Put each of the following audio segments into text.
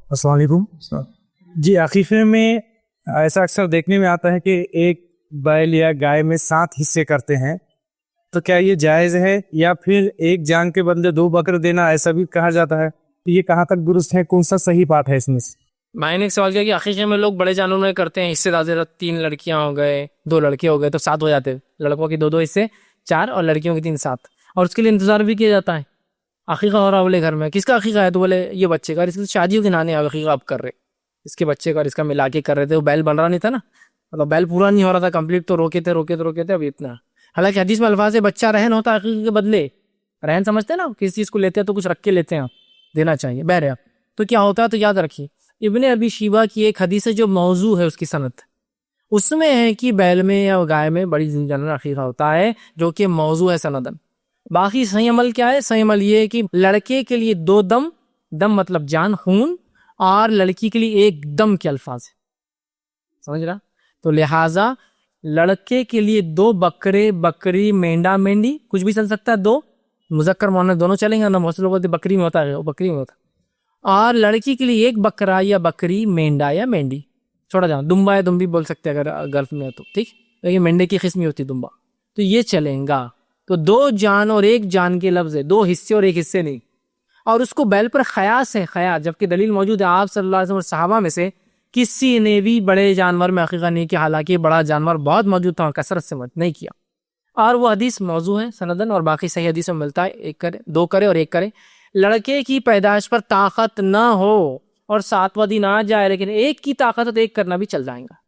السلام علیکم جی، عقیقے میں ایسا اکثر دیکھنے میں آتا ہے کہ ایک بیل یا گائے میں 7 حصے کرتے ہیں، تو کیا یہ جائز ہے یا پھر ایک جان کے بدلے 2 بکرے دینا ایسا بھی کہا جاتا ہے؟ یہ کہاں تک درست ہے، کون سا صحیح بات ہے اس میں سے؟ میں نے ایک سوال کیا کہ عقیقے میں لوگ بڑے جانوروں میں کرتے ہیں حصے زیادہ 3 لڑکیاں ہو گئے 2 لڑکے ہو گئے تو 7 ہو جاتے ہیں، لڑکوں کے 2 حصے 4 اور لڑکیوں کے 3 7، اور اس کے لیے انتظار بھی کیا جاتا ہے۔ عقیقہ ہو رہا بولے گھر میں، کس کا عقیقہ ہے؟ تو بولے یہ بچے کا، اس کی شادیوں کے نانے عقیقہ اب کر رہے، اس کے بچے کا اور اس کا ملا کے کر رہے تھے، وہ بیل بن رہا نہیں تھا نا، مطلب بیل پورا نہیں ہو رہا تھا کمپلیٹ، تو روکے تھے اب اتنا۔ حالانکہ حدیث میں الفاظ ہے بچہ رہن ہوتا ہے عقیقے کے بدلے، رہن سمجھتے ہیں نا، کسی چیز کو لیتے ہیں تو کچھ رکھ کے لیتے ہیں، دینا چاہیے بہرحال۔ تو کیا ہوتا ہے تو یاد رکھیے، ابن ابی شیبہ کی ایک حدیث ہے جو موضوع ہے، اس کی سند اس میں ہے کہ بیل میں یا گائے میں بڑی جانور عقیقہ ہوتا ہے، جو کہ موضوع ہے سندن۔ باقی صحیح عمل کیا ہے؟ صحیح عمل یہ ہے کہ لڑکے کے لیے 2 دم، دم مطلب جان خون، اور لڑکی کے لیے 1 دم کے الفاظ ہے، سمجھ رہا؟ تو لہٰذا لڑکے کے لیے 2 بکرے، بکری، مینڈا، مینڈی، کچھ بھی چل سکتا ہے، 2 مذکر مؤنث دونوں چلیں گے نا، بہت سے لوگ بولتے بکری میں ہوتا ہے، وہ بکری میں ہوتا ہے۔ اور لڑکی کے لیے 1 بکرا یا بکری، مینڈا یا مینڈی، چھوڑا جانا دمبا یا دمبی بول سکتے ہیں اگر گلف میں ہے تو، ٹھیک، لیکن مینڈے کی قسم ہی ہوتی دمبا، تو یہ چلیں گا۔ تو 2 جان اور 1 جان کے لفظ ہے، 2 حصے اور 1 حصے نہیں، اور اس کو بیل پر قیاس ہے، قیاس، جبکہ دلیل موجود ہے آپ صلی اللہ علیہ وسلم اور صحابہ میں سے کسی نے بھی بڑے جانور میں عقیقہ نہیں کیا، حالانکہ بڑا جانور بہت موجود تھا، کثرت سے نہیں کیا، اور وہ حدیث موضوع ہے سندن، اور باقی صحیح حدیث میں ملتا ہے 1 کرے، 2 کرے اور 1 کرے۔ لڑکے کی پیدائش پر طاقت نہ ہو اور 7واں دن آ جائے، لیکن 1 کی طاقت ہے تو 1 کرنا بھی چل جائے گا،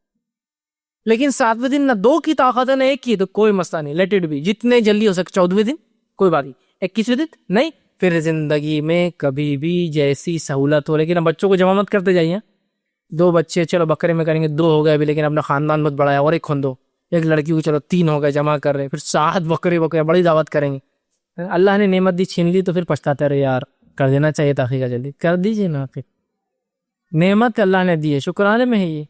لیکن 7ویں دن نہ 2 کی طاقت ہے نہ 1 کی، تو کوئی مسئلہ نہیں، لیٹ اٹ بی، جتنے جلدی ہو سکے 14ویں دن کوئی بات نہیں، 21ویں دن نہیں، پھر زندگی میں کبھی بھی جیسی سہولت ہو، لیکن اب بچوں کو جمع مت کرتے جائیے، 2 بچے چلو بکرے میں کریں گے، 2 ہو گئے ابھی، لیکن اپنا خاندان مت بڑھایا، اور 1 کھندو، 1 لڑکی کو چلو 3 ہو گئے جمع کر رہے، پھر 7 بکرے بڑی دعوت کریں گے، اللہ نے نعمت دی چھین لی تو پھر پچھتاتے رہے، یار کر دینا چاہیے تھا عقیقہ، جلدی کر دیجیے نا، پھر نعمت اللہ نے دی ہے، شکرانے میں ہے یہ۔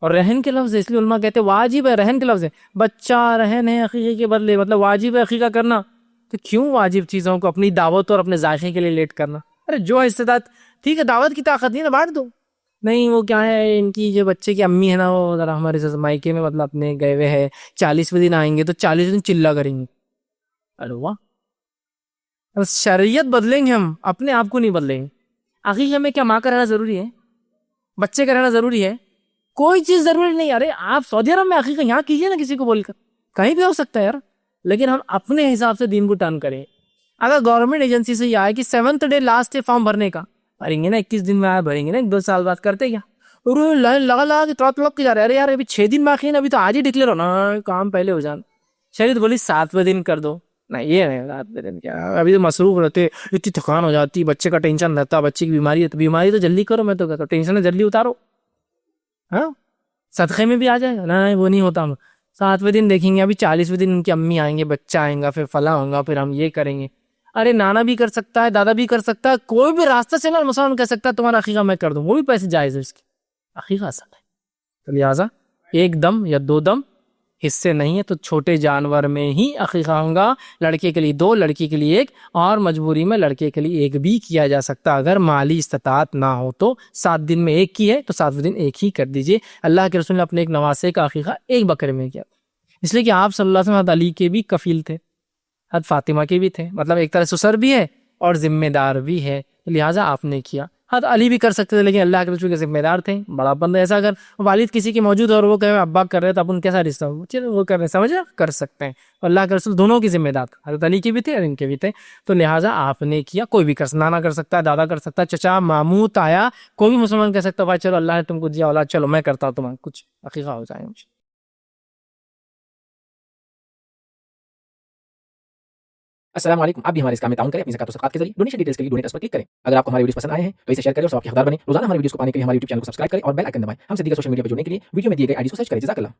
اور رہن کے لفظ ہے، اس لیے علماء کہتے ہیں واجب ہے، رہن کے لفظ ہے، بچہ رہن ہے عقیقے کے بدلے، مطلب واجب ہے عقیقہ کرنا، تو کیوں واجب چیزوں کو اپنی دعوت اور اپنے ذائقے کے لیے لیٹ کرنا؟ ارے جو استطاعت، ٹھیک ہے دعوت کی طاقت نہیں نا، بانٹ دو، نہیں وہ کیا ہے، ان کی جو بچے کی امی ہے نا، وہ ذرا ہمارے مائکے میں مطلب اپنے گئے ہوئے ہے، 40ویں دن آئیں گے تو 40 دن چلا کریں گے، ارے واہ، شریعت بدلیں گے ہم، اپنے آپ کو نہیں بدلیں گے۔ عقیقے میں کیا ماں کا رہنا ضروری ہے؟ بچے کا رہنا ضروری ہے؟ کوئی چیز ضروری نہیں۔ ارے آپ سعودی عرب میں عقیقہ یہاں کیجیے نا، کسی کو بول کر، کہیں بھی ہو سکتا ہے یار، لیکن ہم اپنے حساب سے دین کو ٹرن کریں۔ اگر گورنمنٹ ایجنسی سے یہ آئے کہ 7th ڈے لاسٹ ہے فارم بھرنے کا، بھریں گے نا، 21 دن میں آیا بھریں گے نا، 2 سال بعد کرتے کیا؟ لائن لگا کے طلب کی جا رہے، ارے یار ابھی 6 دن باقی ہے، ابھی تو آج ہی ڈکلیئر ہونا، کام پہلے ہو جان۔ شریعت بولی 7ویں دن کر دو، نہیں یہ نہیں 7ویں دن کیا، ابھی تو مصروف رہتے، اتنی تھکان ہو جاتی، بچے کا ٹینشن رہتا، بچے کی بیماری ہے تو بیماری تو جلدی کرو، میں تو کہتا ہوں ٹینشن جلدی اتارو، ہاں صدقے میں بھی آ جائے گا، نہیں وہ نہیں ہوتا، ہم 7ویں دن دیکھیں گے، ابھی 40ویں دن ان کی امی آئیں گے، بچہ آئیں گا، پھر فلاں ہوگا، پھر ہم یہ کریں گے۔ ارے نانا بھی کر سکتا ہے، دادا بھی کر سکتا ہے، کوئی بھی راستہ سے نا مسلمان کہہ سکتا ہے تمہارا عقیقہ میں کر دوں، وہ بھی پیسے جائز ہے اس کے، عقیقہ اصل ہے۔ تو لہٰذا 1 دم یا 2 دم حصے نہیں ہے، تو چھوٹے جانور میں ہی عقیقہ ہوگا، لڑکے کے لیے 2، لڑکی کے لیے 1، اور مجبوری میں لڑکے کے لیے 1 بھی کیا جا سکتا، اگر مالی استطاعت نہ ہو تو 7 دن میں 1 کی ہے تو 7ویں دن 1 ہی کر دیجئے۔ اللہ کے رسول نے اپنے ایک نواسے کا عقیقہ 1 بکرے میں کیا، اس لیے کہ آپ صلی اللہ علیہ وسلم حضرت علی کے بھی کفیل تھے، حضرت فاطمہ کے بھی تھے، مطلب ایک طرح سسر بھی ہے اور ذمہ دار بھی ہے، لہٰذا آپ نے کیا۔ حضرت علی بھی کر سکتے تھے، لیکن اللہ کے رسول کے ذمہ دار تھے، بڑا بندہ، ایسا اگر والد کسی کے موجود اور وہ کہے ابا کر رہے تو اپن کیسا رشتہ ہو، چلو وہ کر رہے، سمجھ رہے، کر سکتے ہیں، اللہ کے رسول دونوں کی ذمہ دار، حضرت علی کی بھی تھے اور ان کے بھی تھے، تو لہٰذا آپ نے کیا۔ کوئی بھی کر، نانا کر سکتا ہے، دادا کر سکتا ہے، چچا، ماموں، تایا، کوئی بھی مسلمان کہہ سکتا ہے بھائی چلو اللہ نے تم کو دیا اولاد، چلو میں کرتا ہوں تمہارا کچھ عقیقہ ہو جائے مجھے۔ السلام علیکم، آپ بھی ہمارے اس کام میں تعاون کریں اپنی زکات و صدقات کے ذریعے۔ ڈونیشن ڈیٹیلز کے لیے ڈونیٹ پر کلک کریں۔ اگر آپ کو ہمارے ویڈیوز پسند آئے ہیں تو اسے شیئر کریں اور ثواب کے حقدار بنیں۔ روزانہ ہمارے ویڈیوز کو پانے کے لیے ہمارے یوٹیوب چینل کو سبسکرائب کریں اور بیل آئکن دبائیں۔ ہم سے دیگر سوشل میڈیا پر جڑنے کے لیے ویڈیو میں دیے گئے آئی ڈی کو سرچ کریں۔ جزاک اللہ۔